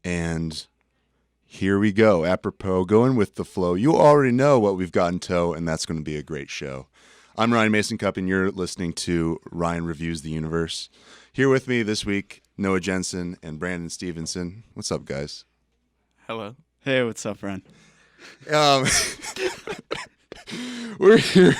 And here we go. Apropos, going with the flow. You already know what we've got in tow, and that's going to be a great show. I'm Ryan Masoncup, and you're listening to Ryan Reviews the Universe. Here with me this week, Noah Jensen and Brandon Stevenson. What's up, guys? Hello. Hey, what's up, Ryan? We're here.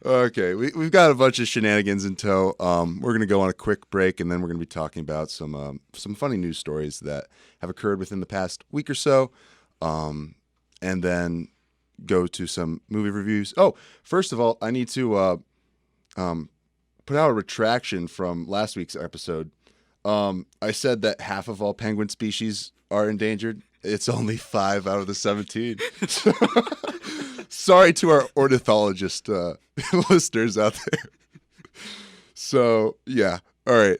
Okay, we've got a bunch of shenanigans in tow. We're going to go on a quick break, and then we're going to be talking about some funny news stories that have occurred within the past week or so, and then go to some movie reviews. Oh, first of all, I need to put out a retraction from last week's episode. I said that half of all penguin species are endangered. It's only 5 out of the 17. Sorry to our ornithologist listeners out there. So, yeah. All right.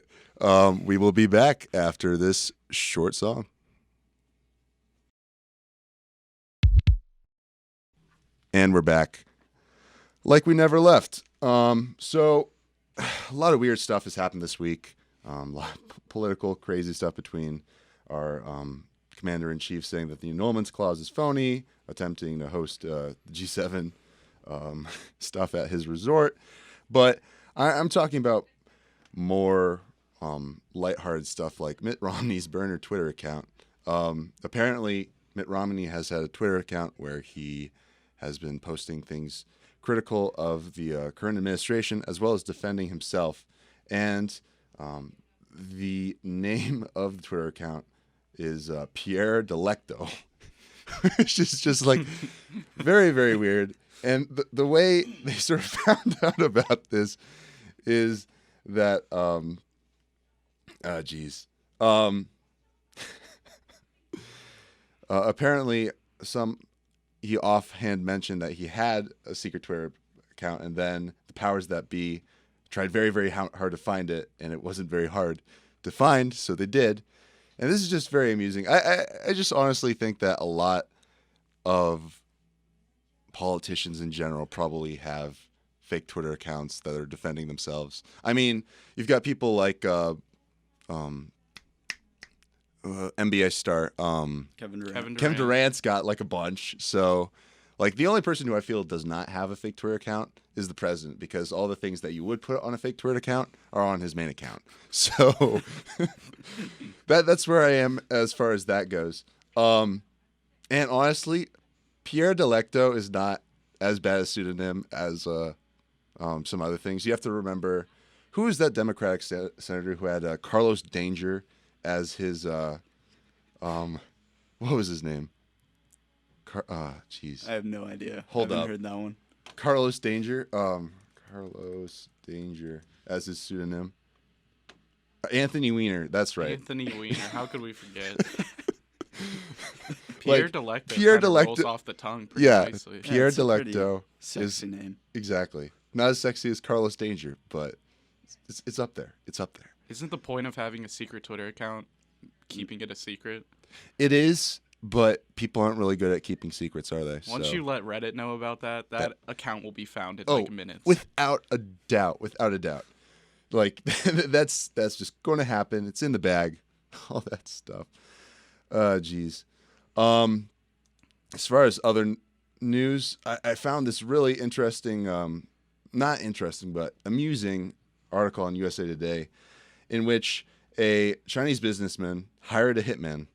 We will be back after this short song. And we're back. Like we never left. So, a lot of weird stuff has happened this week. A lot of political, crazy stuff between our commander-in-chief saying that the annulments clause is phony, attempting to host G7 stuff at his resort. But I'm talking about more lighthearted stuff like Mitt Romney's burner Twitter account. Apparently, Mitt Romney has had a Twitter account where he has been posting things critical of the current administration as well as defending himself. And the name of the Twitter account is Pierre Delecto, which is just like very, very weird. And the way they sort of found out about this is that, apparently he offhand mentioned that he had a secret Twitter account, and then the powers that be tried very, very hard to find it, and it wasn't very hard to find, so they did. And this is just very amusing. I just honestly think that a lot of politicians in general probably have fake Twitter accounts that are defending themselves. I mean, you've got people like NBA star Kevin Durant. Kevin Durant's got like a bunch. So, like, the only person who I feel does not have a fake Twitter account is the president, because all the things that you would put on a fake Twitter account are on his main account. So that's where I am as far as that goes. And honestly, Pierre Delecto is not as bad a pseudonym as some other things. You have to remember, who is that Democratic senator who had Carlos Danger as his what was his name? Jeez. I have no idea. Hold I haven't up. heard that one. Carlos Danger. Carlos Danger as his pseudonym. Anthony Weiner. That's right. Anthony Weiner. How could we forget? Pierre Delecto. Pierre Delecto rolls off the tongue pretty nicely. Pierre it's a pretty Delecto sexy name. Exactly. Not as sexy as Carlos Danger, but it's up there. It's up there. Isn't the point of having a secret Twitter account keeping it a secret? It is, but people aren't really good at keeping secrets, are they? Once you let Reddit know about that account will be found in like minutes. Without a doubt. Like, that's just going to happen. It's in the bag. All that stuff. Geez. As far as other news, I found this really interesting, not interesting, but amusing article on USA Today, in which a Chinese businessman hired a hitman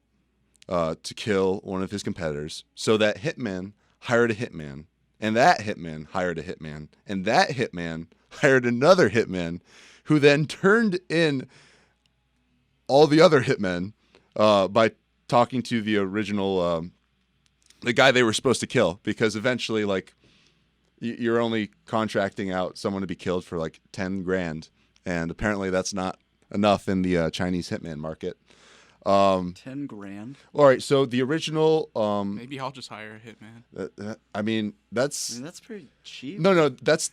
to kill one of his competitors. So that hitman hired a hitman, and that hitman hired a hitman, and that hitman hired another hitman, who then turned in all the other hitmen by talking to the original, the guy they were supposed to kill, because eventually, like, you're only contracting out someone to be killed for like $10,000, and apparently that's not enough in the Chinese hitman market. $10,000. All right, so the original. Maybe I'll just hire a hitman. I mean, that's pretty cheap. No, that's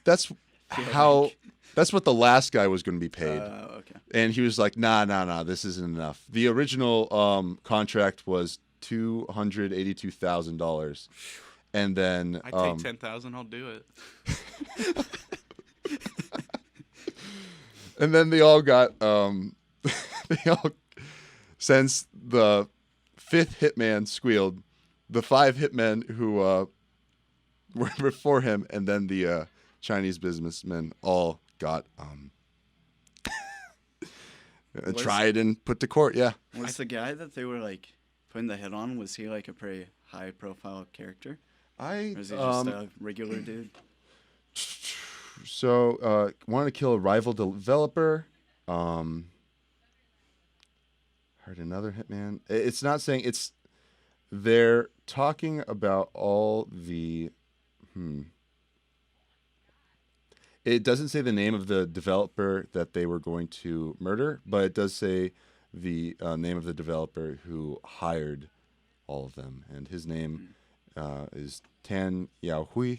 how. That's what the last guy was going to be paid. Okay. And he was like, nah, this isn't enough. The original contract was $282,000, and then I take 10,000. I'll do it. And then they all got since the 5th hitman squealed, the 5 hitmen who were before him, and then the Chinese businessmen all got tried and put to court. Yeah. Was the guy that they were like putting the hit on, was he like a pretty high profile character? Or is he just a regular dude? So wanted to kill a rival developer. Heard another hitman. It's not saying it's. They're talking about all the. It doesn't say the name of the developer that they were going to murder, but it does say the name of the developer who hired all of them, and his name is Tan Yao Hui.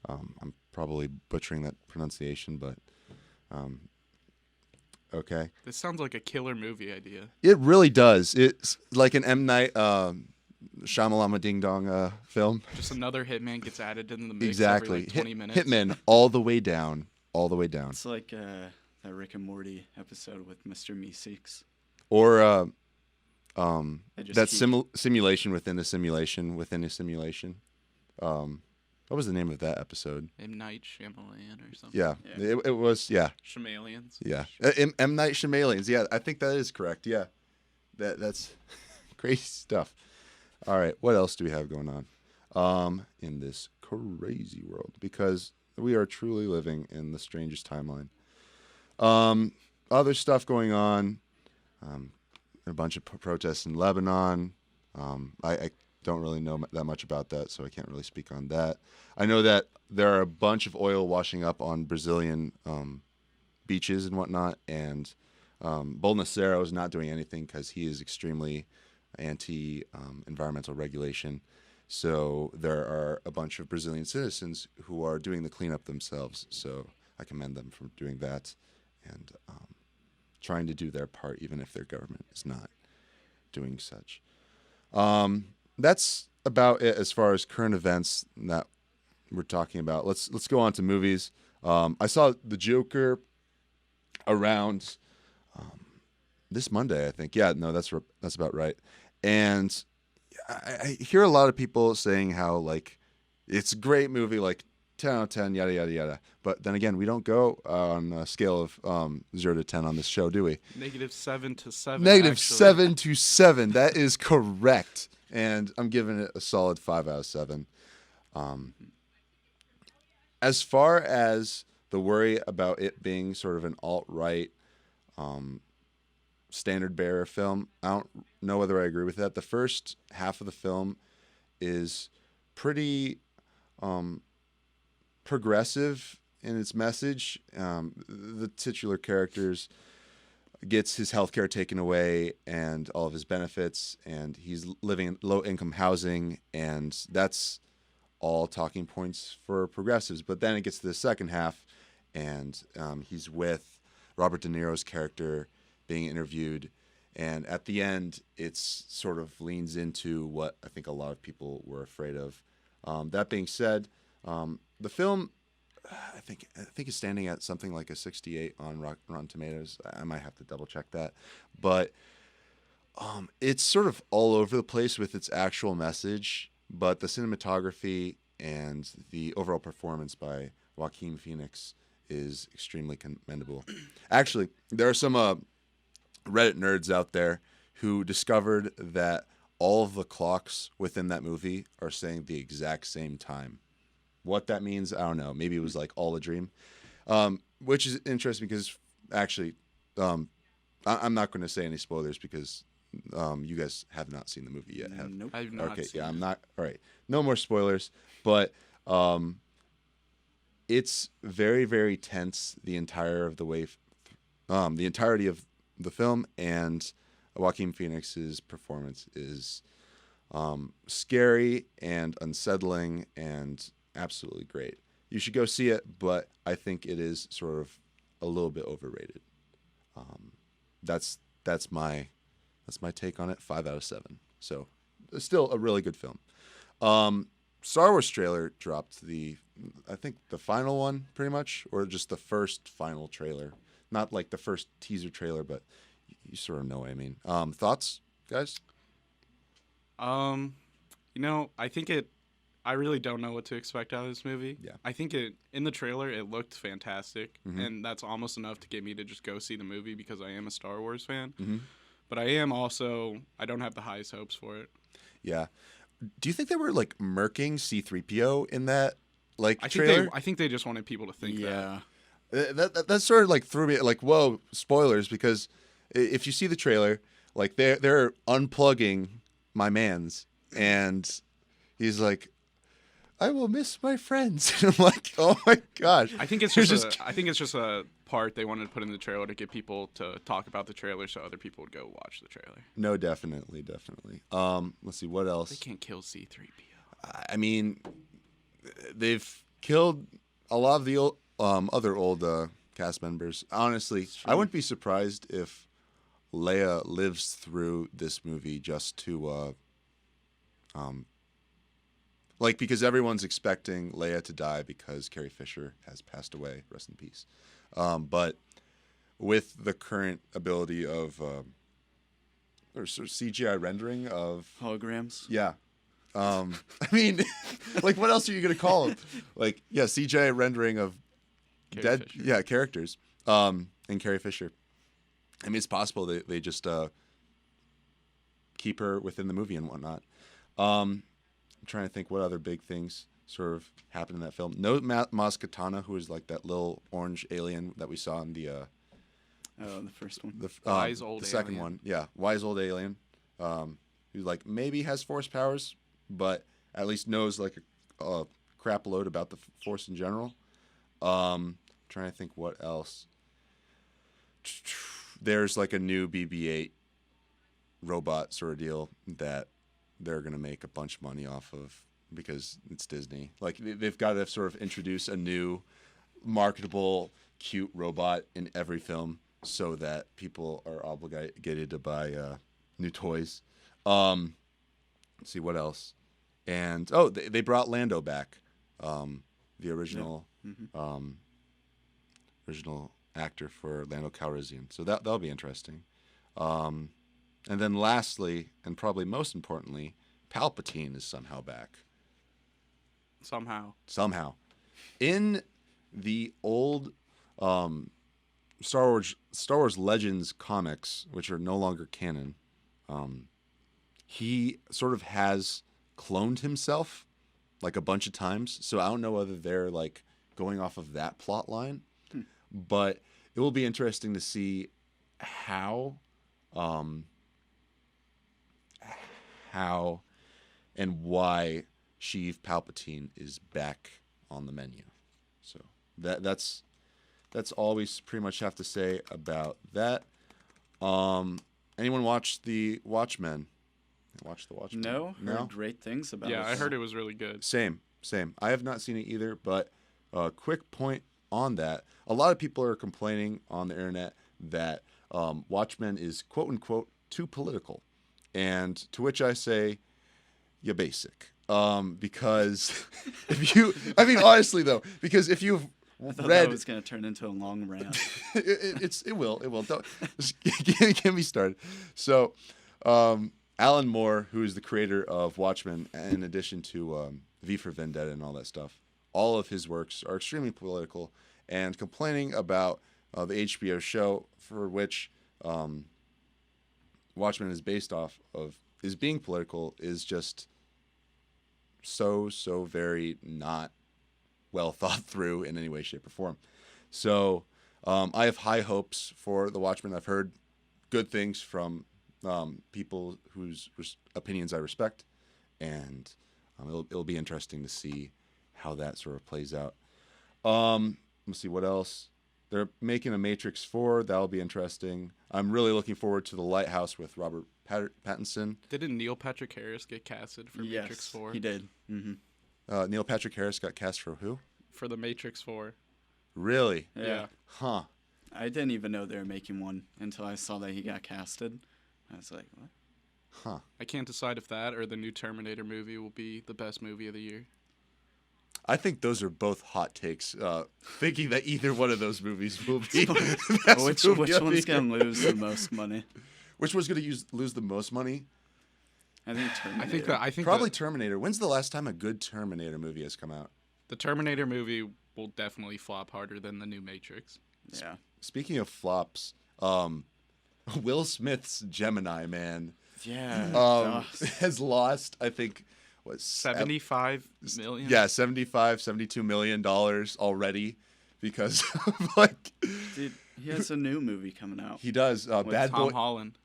I'm probably butchering that pronunciation, but okay. This sounds like a killer movie idea. It really does. It's like an M. Night Shyamalama Ding Dong film. Just another hitman gets added into the mix Exactly. every like 20 minutes. Hitmen all the way down. All the way down. It's like that Rick and Morty episode with Mr. Meeseeks. Or that keep- simulation within a simulation within a simulation. What was the name of that episode? M. Night Shyamalan or something. Yeah. Yeah. It was, yeah. Shamalians. Yeah. M. Night Shyamalan. Yeah, I think that is correct. Yeah. That's crazy stuff. All right, what else do we have going on in this crazy world? Because we are truly living in the strangest timeline. Other stuff going on. A bunch of protests in Lebanon. I don't really know that much about that, so I can't really speak on that. I know that there are a bunch of oil washing up on Brazilian beaches and whatnot, and Bolsonaro is not doing anything because he is extremely anti-environmental regulation. So there are a bunch of Brazilian citizens who are doing the cleanup themselves. So I commend them for doing that and trying to do their part, even if their government is not doing such. That's about it as far as current events that we're talking about. Let's go on to movies. I saw The Joker around this Monday, I think. Yeah, no, that's about right. And I hear a lot of people saying how like it's a great movie, like 10 out of 10, yada yada yada. But then again, we don't go on a scale of 0 to 10 on this show, do we? -7 to 7. Negative actually. 7 to 7. That is correct. And I'm giving it a solid 5 out of 7. As far as the worry about it being sort of an alt-right standard bearer film, I don't know whether I agree with that. The first half of the film is pretty progressive in its message. The titular characters gets his healthcare taken away and all of his benefits, and he's living in low-income housing, and that's all talking points for progressives. But then it gets to the second half, and he's with Robert De Niro's character being interviewed, and at the end, it's sort of leans into what I think a lot of people were afraid of. That being said, the film, I think is standing at something like a 68 on Rotten Tomatoes. I might have to double check that, but it's sort of all over the place with its actual message. But the cinematography and the overall performance by Joaquin Phoenix is extremely commendable. Actually, there are some Reddit nerds out there who discovered that all of the clocks within that movie are saying the exact same time. What that means, I don't know. Maybe it was like all a dream, which is interesting because actually, I'm not going to say any spoilers because you guys have not seen the movie yet. Nope. I've not Okay, seen yeah, it. I'm not. All right, no more spoilers. But it's very, very tense the entire of the way, the entirety of the film, and Joaquin Phoenix's performance is scary and unsettling and absolutely great. You should go see it, but I think it is sort of a little bit overrated. That's my take on it. 5 out of 7. So it's still a really good film. Star Wars trailer dropped, I think the final one pretty much, or just the first final trailer. Not like the first teaser trailer, but you sort of know what I mean. Thoughts? guys? I think I really don't know what to expect out of this movie. Yeah. I think in the trailer it looked fantastic, Mm-hmm. and that's almost enough to get me to just go see the movie because I am a Star Wars fan. Mm-hmm. But I don't have the highest hopes for it. Yeah. Do you think they were like murking C-3PO in that trailer? I think they just wanted people to think that. That sort of like threw me like, whoa, spoilers, because if you see the trailer, like they're unplugging my mans, and he's like, I will miss my friends. And I'm like, oh my gosh. I think it's just a part they wanted to put in the trailer to get people to talk about the trailer so other people would go watch the trailer. No, definitely. Let's see, what else? They can't kill C-3PO. I mean, they've killed a lot of the other old cast members. Honestly, I wouldn't be surprised if Leia lives through this movie just to because everyone's expecting Leia to die because Carrie Fisher has passed away. Rest in peace. But with the current ability of or sort of CGI rendering of holograms. Yeah. I mean, like, what else are you going to call them? Like, yeah, CGI rendering of Carrie Fisher. Characters and Carrie Fisher. I mean, it's possible they just keep her within the movie and whatnot. I'm trying to think what other big things sort of happened in that film. No Maz Kanata, who is like that little orange alien that we saw in the first one. Wise old the second alien. one. Yeah, wise old alien. Who like maybe has force powers, but at least knows like a crap load about the force in general. Trying to think what else. There's like a new BB-8 robot sort of deal that they're going to make a bunch of money off of because it's Disney. Like, they've got to sort of introduce a new marketable, cute robot in every film so that people are obligated to buy new toys. Let's see what else. And they brought Lando back, the original original actor for Lando Calrissian. So that'll be interesting. And then lastly, and probably most importantly, Palpatine is somehow back. Somehow. In the old Star Wars Legends comics, which are no longer canon, he sort of has cloned himself like a bunch of times. So I don't know whether they're like going off of that plot line, but it will be interesting to see how and why Sheev Palpatine is back on the menu. So that's all we pretty much have to say about that. Anyone watch the Watchmen? Watch the Watchmen? No, heard great things about it. Yeah, I heard it was really good. Same. I have not seen it either, but a quick point on that. A lot of people are complaining on the internet that Watchmen is quote unquote too political. And to which I say, you're basic. Because honestly though, because if you've I thought read, that was going to turn into a long rant. it will. Don't get me started. So, Alan Moore, who is the creator of Watchmen, in addition to V for Vendetta and all that stuff, all of his works are extremely political, and complaining about the HBO show for which Watchmen is based off of is being political is just so very not well thought through in any way, shape, or form. So I have high hopes for the Watchmen. I've heard good things from people whose opinions I respect, and it'll be interesting to see how that sort of plays out. Let's see what else. They're making a Matrix 4. That'll be interesting. I'm really looking forward to The Lighthouse with Robert Pattinson. Didn't Neil Patrick Harris get casted for Matrix 4? Yes, he did. Mm-hmm. Neil Patrick Harris got cast for who? For the Matrix 4. Really? Yeah. Huh. I didn't even know they were making one until I saw that he got casted. I was like, what? Huh. I can't decide if that or the new Terminator movie will be the best movie of the year. I think those are both hot takes. Thinking that either one of those movies will be the best Which movie of the one's year. going to lose the most money? Which was going to lose the most money? I think Terminator. I think Probably Terminator. When's the last time a good Terminator movie has come out? the Terminator movie will definitely flop harder than the new Matrix. Yeah. Speaking of flops, Will Smith's Gemini Man Yeah. has lost, I think, what, 75 million? Yeah, 72 million dollars already because of, like, Dude, he has a new movie coming out. he does With Bad Tom Boy. Holland.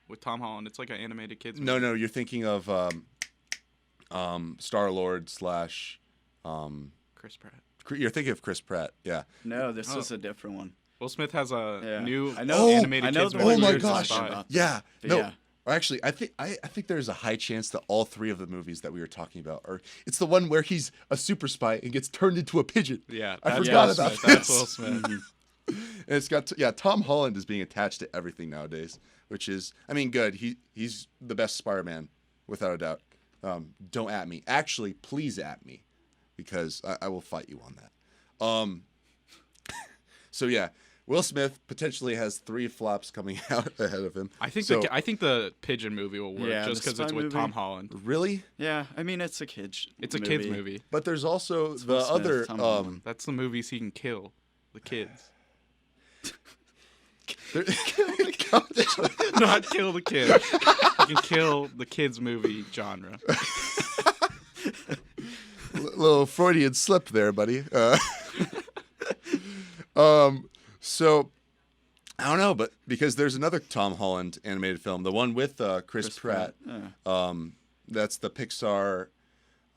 With Tom Holland. It's like an animated kids movie. No, you're thinking of Star-Lord / Chris Pratt. You're thinking of Chris Pratt. Yeah. No, this is a different one. Will Smith has a Yeah. new I know- animated I know kids the movie. one Oh my you're gosh. talking about. Yeah. But No. yeah. Actually, I think there's a high chance that all three of the movies that we were talking about are. It's the one where he's a super spy and gets turned into a pigeon. Yeah, I that's forgot Will about Smith. this. That's Will Smith. And it's got Tom Holland is being attached to everything nowadays, which is, I mean, good. He's the best Spider-Man without a doubt. Don't at me. Actually, please at me, because I will fight you on that. So yeah, Will Smith potentially has 3 flops coming out ahead of him. I think so, I think the pigeon movie will work Yeah, just the because it's spy with movie. Tom Holland. really, Yeah, I mean it's a kids. It's a kids movie. but there's also the Will Smith, other. Tom Holland. That's the movies he can kill the kids. there- Not kill the kids. He can kill the kids movie genre. little Freudian slip there, buddy. So I don't know, but because there's another Tom Holland animated film, the one with Chris Pratt. Yeah. That's the Pixar.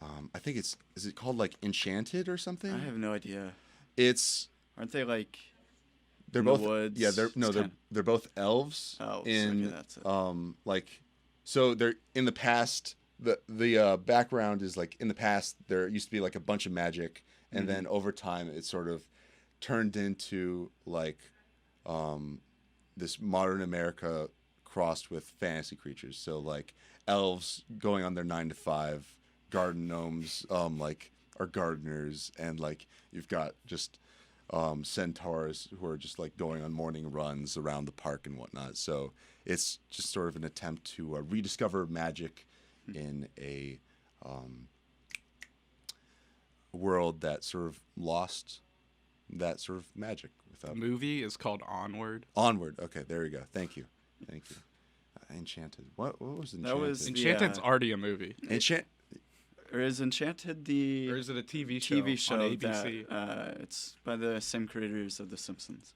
I think is it called like Enchanted or something? I have no idea. It's Aren't they like they're in the both woods? yeah It's they're both elves. Elves, in okay, that's it. like so they're in the past. The background is like in the past there used to be like a bunch of magic, and then over time it sort of turned into like this modern America crossed with fantasy creatures. So like elves going on their 9 to 5, garden gnomes like are gardeners, and like you've got just centaurs who are just like going on morning runs around the park and whatnot. So it's just sort of an attempt to rediscover magic in a world that sort of lost that sort of magic The without movie is called Onward. Onward. Okay, there we go. Thank you. Enchanted. What was Enchanted? That was- Enchanted's Yeah. already a movie. Or is Enchanted the Or is it a TV show? TV show on ABC? that it's by the same creators of The Simpsons?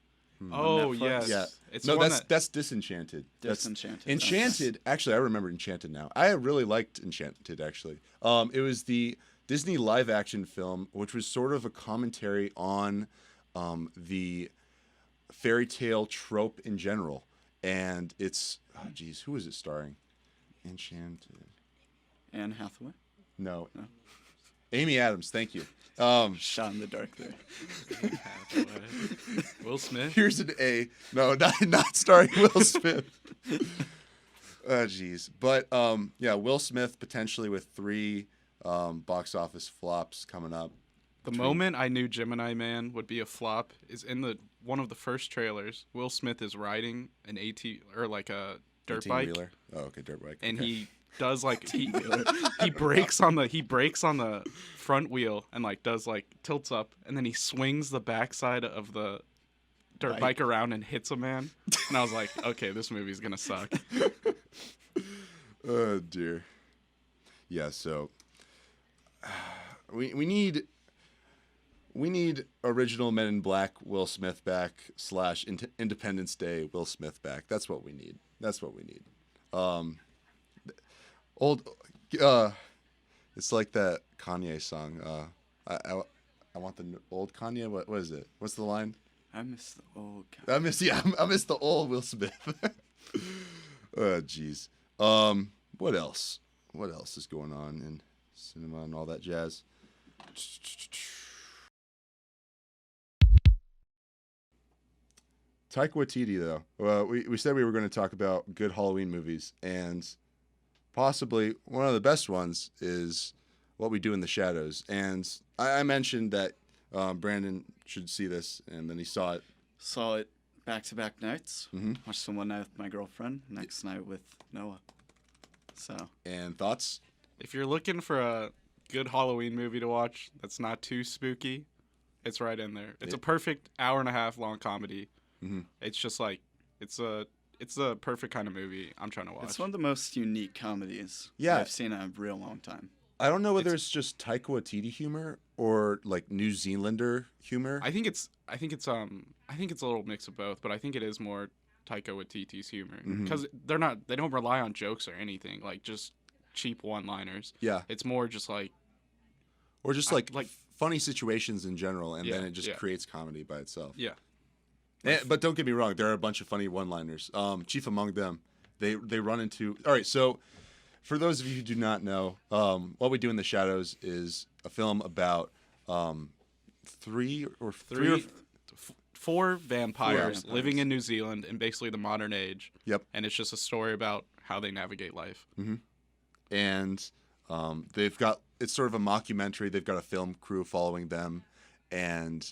Oh Netflix? yes. Yeah. It's No, the one that's Disenchanted. Disenchanted. Enchanted. Actually, I remember Enchanted now. I really liked Enchanted. Actually, it was the Disney live-action film, which was sort of a commentary on the fairy tale trope in general. And it's who is it starring? Enchanted. Anne Hathaway. No. Amy Adams. Thank you. Shot in the dark there. Will Smith. Here's an A. No, not starring Will Smith. Oh, jeez. But yeah, Will Smith potentially with 3 box office flops coming up. The moment I knew Gemini Man would be a flop is in one of the first trailers. Will Smith is riding an or like a dirt bike, 18-wheeler. Oh, okay, dirt bike. and Okay. he does like he brakes on the front wheel and like does like tilts up, and then he swings the backside of the dirt bike around and hits a man. And I was like, okay, this movie's gonna suck. Oh dear. Yeah, so we need original Men in Black Will Smith back / Independence Day Will Smith back. That's what we need. Old it's like that Kanye song. I want the old Kanye. What is it? What's the line? I miss the old guy. I miss the old Will Smith. Oh jeez. What else? What else is going on in cinema and all that jazz? Taika Waititi, though. Well, we said we were going to talk about good Halloween movies, and possibly one of the best ones is What We Do in the Shadows. And I mentioned that Brandon should see this, and then he saw it. Saw it back-to-back nights. Mhm. Watched them one night with my girlfriend, next night with Noah. So And thoughts? If you're looking for a good Halloween movie to watch that's not too spooky, it's right in there. It's a perfect hour and a half long comedy. Mhm. It's just like it's a perfect kind of movie I'm trying to watch. it's one of the most unique comedies Yeah. I've seen in a real long time. I don't know whether it's just Taika Waititi humor or like New Zealander humor. I think it's a little mix of both, but I think it is more Taika Waititi's humor because they don't rely on jokes or anything, like just cheap one-liners. Yeah. It's more just like Or just like funny situations in general, and then Yeah, it just yeah. creates comedy by itself. yeah. But don't get me wrong, there are a bunch of funny one-liners. Chief among them, they run into. All right, so for those of you who do not know, What We Do in the Shadows is a film about Four vampires vampires. living in New Zealand in basically the modern age. Yep. And it's just a story about how they navigate life. And they've got, it's sort of a mockumentary. They've got a film crew following them, and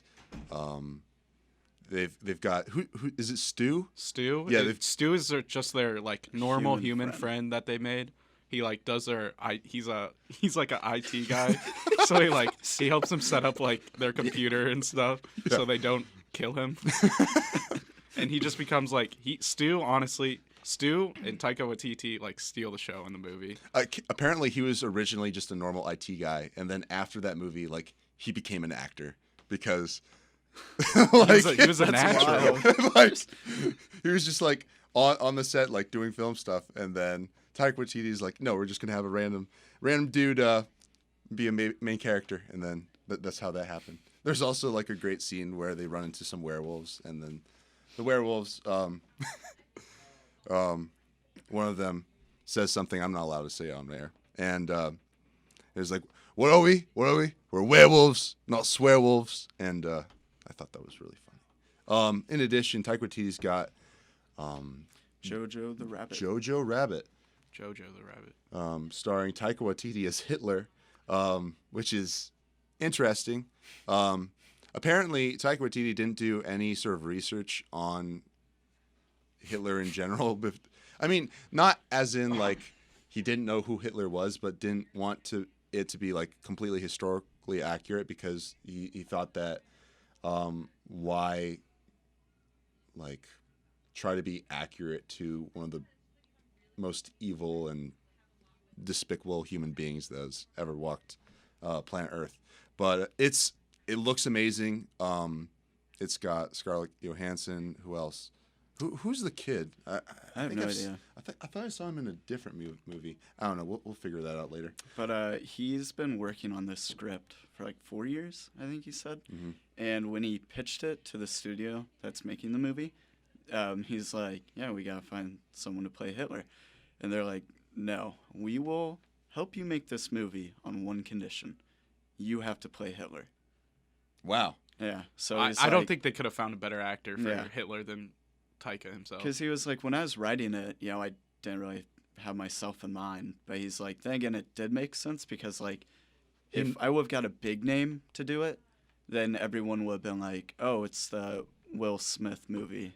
they've got who is it? Stu? Stu? Yeah, Stu is just their like normal Human human friend that they made. He like does their he's like an IT guy. So he helps them set up like their computer and stuff so they don't kill him. And he just becomes like Stu and Taika Waititi like steal the show in the movie. Apparently, he was originally just a normal IT guy, and then after that movie, like he became an actor because like, he was a natural. like, he was just like on the set, like doing film stuff, and then Taika Waititi's like, no, we're just gonna have a random dude be a main character, and then that's how that happened. There's also like a great scene where they run into some werewolves, and then the werewolves, one of them says something I'm not allowed to say on there, and it's like, what are we? We're werewolves, not swearwolves, and I thought that was really funny. In addition, Taika Waititi's got Jojo the Rabbit. Jojo Rabbit. Jojo the Rabbit. Starring Taika Waititi as Hitler, which is interesting. Apparently, Taika Waititi didn't do any sort of research on Hitler in general. But, I mean, not as in like he didn't know who Hitler was, but didn't want it to be like completely historically accurate because he thought that why like try to be accurate to one of the most evil and despicable human beings that has ever walked planet Earth. But it looks amazing. It's got Scarlett Johansson. Who else? Who's the kid? I have no idea. I thought I saw him in a different movie. I don't know. We'll figure that out later. But he's been working on this script for like 4 years, I think he said. Mm-hmm. And when he pitched it to the studio that's making the movie, he's like, yeah, we got to find someone to play Hitler. And they're like, no, we will help you make this movie on one condition. You have to play Hitler. Wow. Yeah. So I don't think they could have found a better actor for Yeah. Hitler than Taika himself. Because he was like, when I was writing it, I didn't really have myself in mind. But he's like, then again, it did make sense because, like, if I would have got a big name to do it, then everyone would have been like, oh, it's the Will Smith movie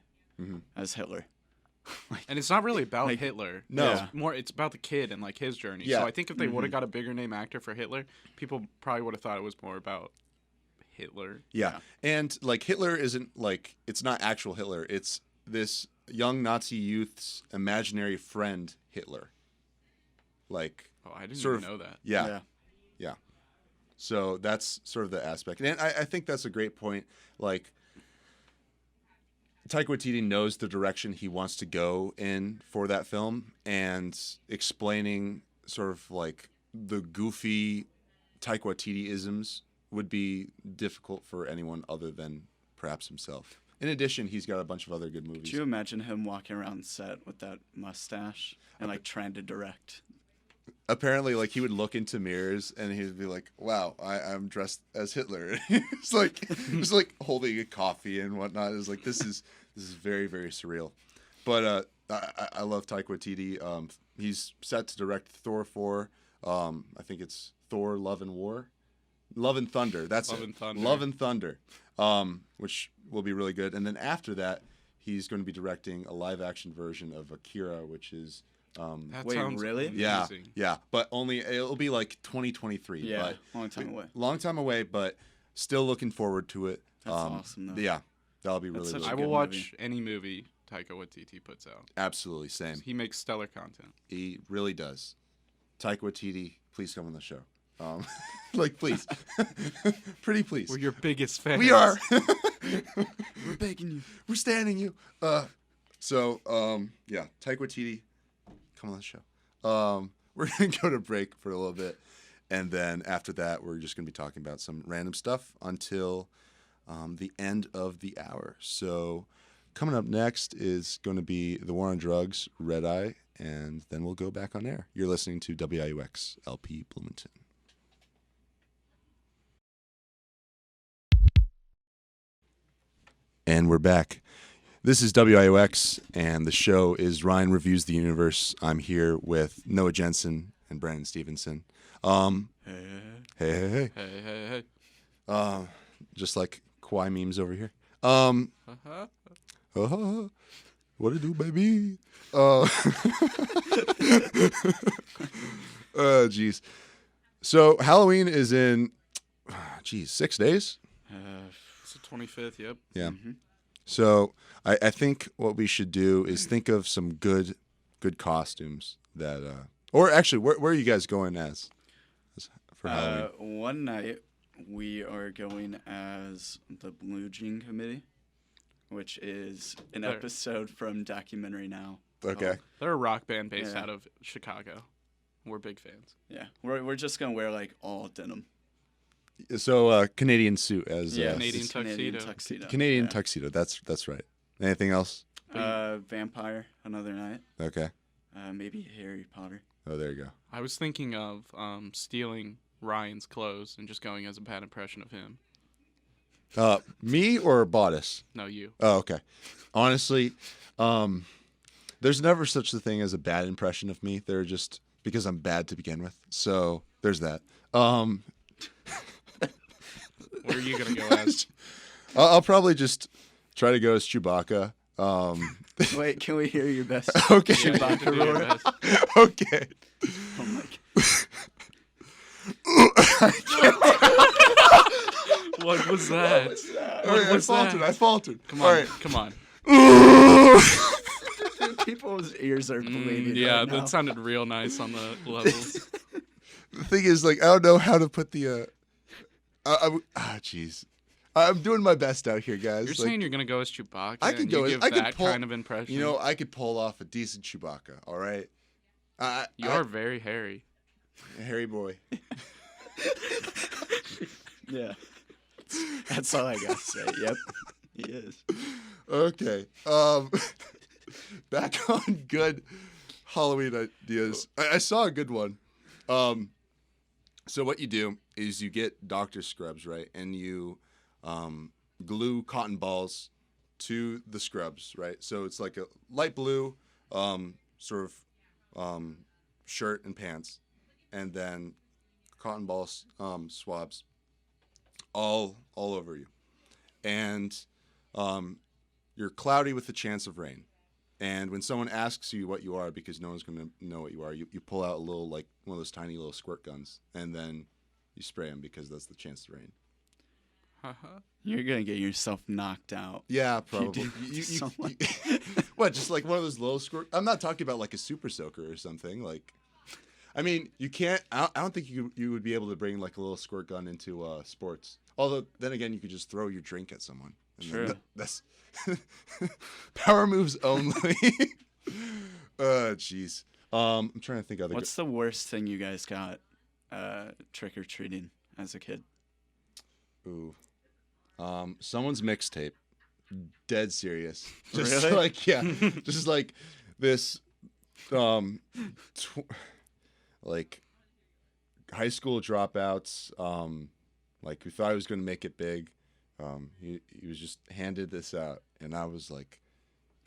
as Hitler. And it's not really about like, Hitler. No. It's about the kid and like his journey. Yeah. So I think if they would have got a bigger name actor for Hitler, people probably would have thought it was more about Hitler. Yeah. And like Hitler isn't like, it's not actual Hitler. It's this young Nazi youth's imaginary friend Hitler. Like, Oh, I didn't sort even of- know that. yeah. So that's sort of the aspect. And I think that's a great point. Like, Taika Waititi knows the direction he wants to go in for that film, and explaining sort of like the goofy Taika Waititi-isms would be difficult for anyone other than perhaps himself. In addition, he's got a bunch of other good movies. Could you imagine him walking around set with that mustache and like trying to direct? Apparently, like, he would look into mirrors and he'd be like, wow, I'm dressed as Hitler. It's like just like holding a coffee and whatnot. It's like this is very, very surreal. But I love Taika Waititi. He's set to direct Thor 4. I think it's Thor Love and War. Love and Thunder. That's Love it. and Thunder. Love and Thunder. Which will be really good. And then after that, he's going to be directing a live-action version of Akira, which is That Wait, sounds really? amazing. yeah, but it'll be like 2023. Yeah, but long time away. Long time away, but still looking forward to it. That's awesome, though. Yeah, that'll be really, such really a I good. will good watch movie. any movie Taika Waititi puts out. Absolutely, same. He makes stellar content. He really does. Taika Waititi, please come on the show. Like, please. Pretty please. We're your biggest fans. We are. We're begging you. We're standing you. So, yeah, Taika Waititi, come on the show. We're going to go to break for a little bit. And then after that, we're just going to be talking about some random stuff until the end of the hour. So coming up next is going to be The War on Drugs, Red Eye, and then we'll go back on air. You're listening to WIUX LP Bloomington. And we're back. This is WIUX, and the show is Ryan Reviews the Universe. I'm here with Noah Jensen and Brandon Stevenson. Hey. Hey. Just like Kawhi memes over here. Uh-huh. What it do, baby? Jeez. So Halloween is in, 6 days? It's the 25th, yep. Yeah. So I think what we should do is think of some good costumes that, or actually, where are you guys going as for Halloween? One night we are going as the Blue Jean Committee, which is an There. episode from Documentary Now. Okay. They're a rock band based Yeah. out of Chicago. We're big fans. Yeah, we're just gonna wear like all denim. So Canadian suit as Yeah, Canadian it's Canadian tuxedo. tuxedo. Canadian yeah. tuxedo. That's right. Anything else? Vampire, another night. Okay. Maybe Harry Potter. Oh, there you go. I was thinking of stealing Ryan's clothes and just going as a bad impression of him. Me or Bodice? No, you. Oh, okay. Honestly, there's never such a thing as a bad impression of me. They're just because I'm bad to begin with. So there's that. Where are you going to go as? I'll probably just try to go as Chewbacca. Wait, can we hear your best? Okay. Yeah, you have to do your roar? best. Okay. Oh my What was that? All right, was that? I faltered. Come All on, right. come on. God. People's ears are bleeding. Yeah, right now. that sounded real nice on the levels. The thing is, like, I don't know how to put the. Jeez. I'm doing my best out here, guys. You're Like, saying you're going to go as Chewbacca I could and go you as- give I could that pull- kind of impression? you know, I could pull off a decent Chewbacca. All right. You are very hairy. Harry boy. Yeah. That's all I gotta say. Yep. He is. Okay. Back on good Halloween ideas. I saw a good one. So what you do is you get doctor scrubs, right? And you glue cotton balls to the scrubs, right? So it's like a light blue sort of shirt and pants, and then cotton balls swabs all over you. And you're cloudy with the chance of rain. And when someone asks you what you are, because no one's going to know what you are, you pull out a little, like, one of those tiny little squirt guns, and then you spray them because that's the chance to rain. You're gonna get yourself knocked out. Yeah, probably. so What, just like one of those little squirt? I'm not talking about like a super soaker or something. Like, I mean, you can't. I don't think you would be able to bring like a little squirt gun into sports. Although then again, you could just throw your drink at someone. And then True. that's power moves only. Jeez. I'm trying to think of other. What's the worst thing you guys got trick or treating as a kid? Ooh. Someone's mixtape. Dead serious. Just Really? like, yeah. Just like this like high school dropouts, like who thought he was gonna make it big. He was just handed this out, and I was like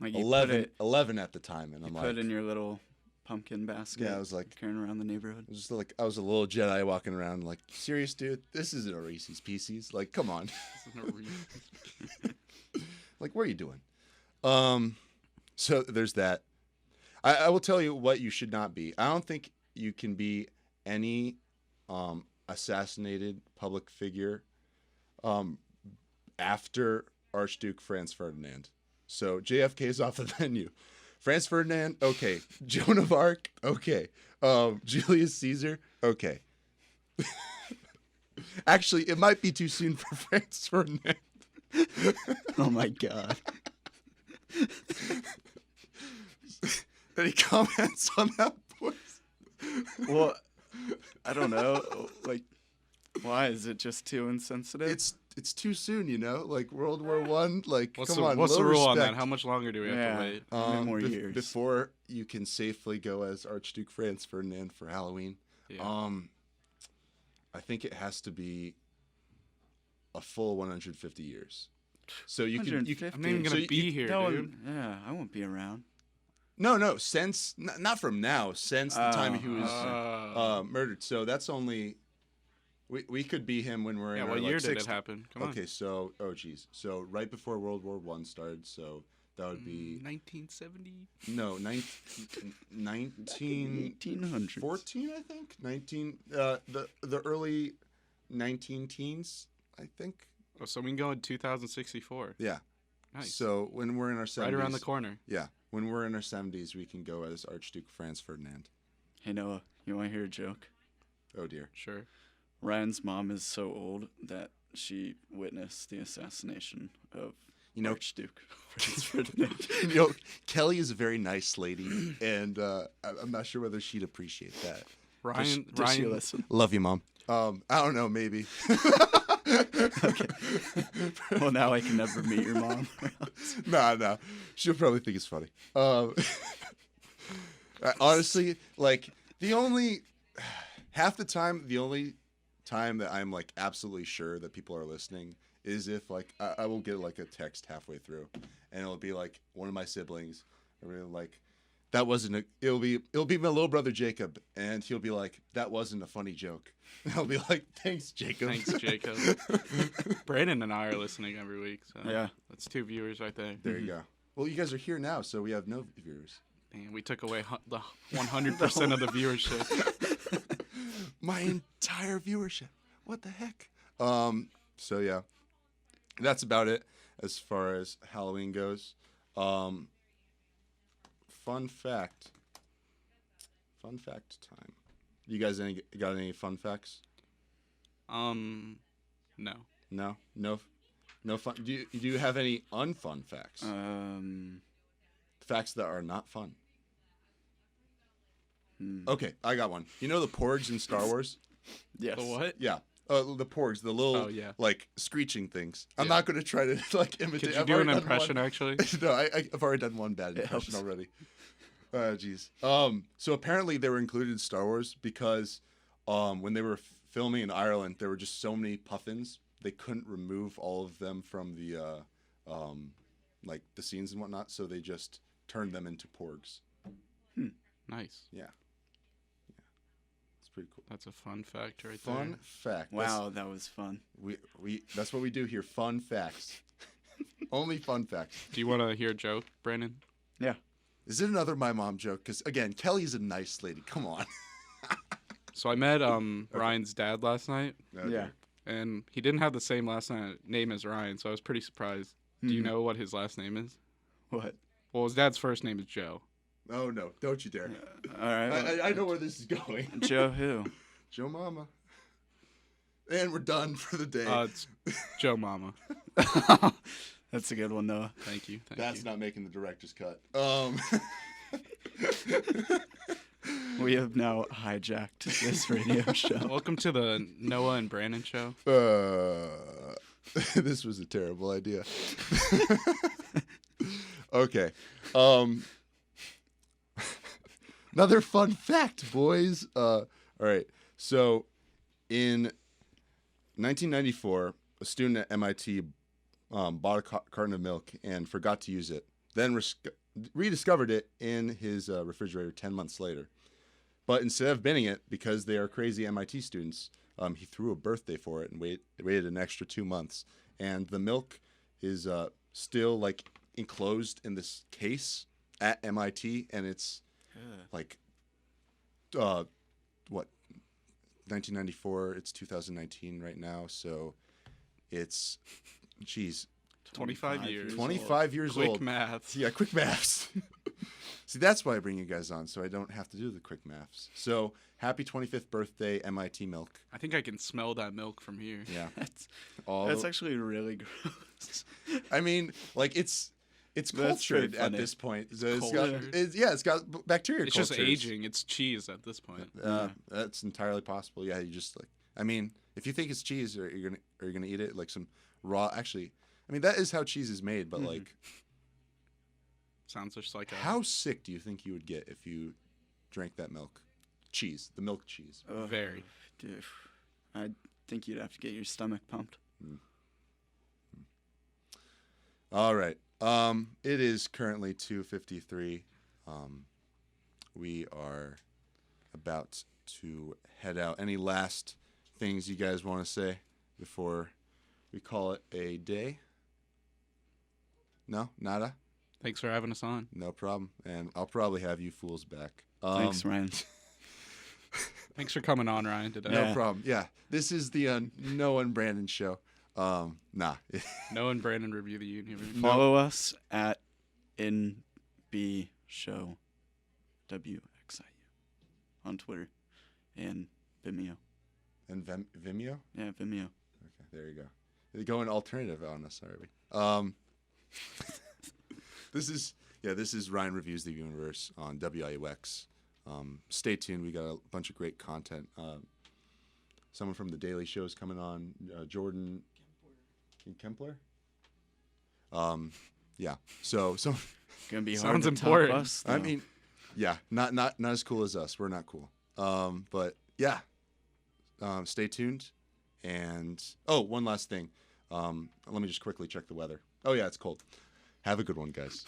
Like you 11 at the time, and I'm put like, it in your little pumpkin basket. yeah, I was like, carrying around the neighborhood. I was just like, I was a little Jedi walking around, like, serious, dude, this isn't a Reese's Pieces, like, come on. Like, what are you doing? So there's that. I will tell you what you should not be. I don't think you can be any assassinated public figure after Archduke Franz Ferdinand. So JFK is off the menu. Franz Ferdinand, okay. Joan of Arc, okay. Julius Caesar, okay. Actually, it might be too soon for Franz Ferdinand. Oh my god. Any comments on that, boys? Well, I don't know. Like, why is it just too insensitive? It's too soon, you know. Like World War One. Like, What's come on. the little rule on respect. that? How much longer do we have to wait? How many more years? Before you can safely go as Archduke Franz Ferdinand for Halloween. Yeah. I think it has to be a full 150 years. So you can. 150? I'm not even gonna be here, No dude. one, yeah, I won't be around. No. Since not from now. Since the time he was murdered. So that's only. We could be him when we're in. Yeah, our, what like, year did 60s. it happen? Come on. Okay, so geez, so right before World War One started, so that would be 1970. no 1914, 1800s. I think 19 the early 19 teens, I think. Oh, so we can go in 2064. Yeah. Nice. So when we're in our 70s, Right around the corner. Yeah, when we're in our 70s, we can go as Archduke Franz Ferdinand. Hey Noah, you want to hear a joke? Oh dear. Sure. Ryan's mom is so old that she witnessed the assassination of Archduke Franz Ferdinand. You know, Kelly is a very nice lady, and I'm not sure whether she'd appreciate that. Ryan. Does she listen? Love you, Mom. I don't know, maybe. Okay. Well, now I can never meet your mom. Nah. She'll probably think it's funny. Honestly, like the only time that I'm like absolutely sure that people are listening is if like I will get like a text halfway through, and it'll be like one of my siblings, or like that wasn't it'll be my little brother Jacob, and he'll be like, that wasn't a funny joke. And I'll be like, thanks Jacob. Thanks, Jacob. Brandon and I are listening every week. So Yeah. That's 2 viewers right there. There you go. Well, you guys are here now, so we have no viewers. Man, we took away the 100% of the viewership. My entire viewership. What the heck? So yeah, that's about it as far as Halloween goes. Fun fact time. You guys got any fun facts? No. No fun. Do you have any unfun facts? Facts that are not fun. Okay, I got one. You know the porgs in Star Wars? Yes. The what? Yeah. The porgs, the little Oh, yeah. like screeching things. I'm Yeah. not going to try to like imitate. Could you I've do an already done impression, one. actually? No, I've already done one bad It impression helps. already. Jeez. So apparently they were included in Star Wars because when they were filming in Ireland, there were just so many puffins they couldn't remove all of them from the like the scenes and whatnot, so they just turned them into porgs. Nice. Yeah. It's pretty cool. That's a fun fact right Fun there. fact. Wow, that was fun. We that's what we do here. Fun facts. Only fun facts. Do you want to hear a joke, Brandon? Yeah. Is it another my mom joke? Because again, Kelly's a nice lady. Come on. So I met Ryan's dad last night, Oh, Yeah. dear. and he didn't have the same last name as Ryan, so I was pretty surprised. Do you know what his last name is? What? Well, his dad's first name is Joe. Oh no! Don't you dare. All right. I know where this is going. Joe who? Joe Mama. And we're done for the day. It's Joe Mama. That's a good one, Noah. Thank you. That's not making the director's cut. We have now hijacked this radio show. Welcome to the Noah and Brandon show. This was a terrible idea. Okay. Another fun fact, boys. All right. So, in 1994, a student at MIT bought a carton of milk and forgot to use it. Then rediscovered it in his refrigerator 10 months later. But instead of binning it, because they are crazy MIT students, he threw a birthday for it and waited an extra 2 months. And the milk is still like enclosed in this case at MIT, and it's like what 1994. It's 2019 right now, so it's 25 years. 25 years Quick old. math. Yeah, quick maths. See, that's why I bring you guys on, so I don't have to do the quick maths. So, happy 25th birthday, MIT milk. I think I can smell that milk from here. Yeah. That's actually really gross. I mean, like, it's That's cultured pretty at funny. this point. So Cultured? it's got bacteria It's cultures. just aging. It's cheese at this point. That's entirely possible. Yeah, you just like. I mean, if you think it's cheese, are you gonna eat it like some raw? Actually, I mean that is how cheese is made. But like, Sounds just like how sick do you think you would get if you drank that milk? Cheese, the milk cheese. very. Dude, I think you'd have to get your stomach pumped. All right. It is currently 2:53. We are about to head out. Any last things you guys want to say before we call it a day? No? Nada? Thanks for having us on. No problem. And I'll probably have you fools back. Thanks, Ryan. Thanks for coming on, Ryan, today. No Yeah. problem. Yeah. This is the Noah and Brandon show. Nah. Noah and Brandon review the universe. Follow us at NB Show WXIU on Twitter and Vimeo. And Vimeo? Yeah, Vimeo. Okay, there you go. They're going alternative on us, are we? This is Ryan Reviews the Universe on WIUX. Stay tuned. We got a bunch of great content. Someone from The Daily Show is coming on. Jordan Kempler. Yeah. So Gonna be Sounds hard to important. top us. I though. mean, yeah, not as cool as us. We're not cool. But yeah. Stay tuned. And one last thing. Let me just quickly check the weather. Oh yeah, it's cold. Have a good one, guys.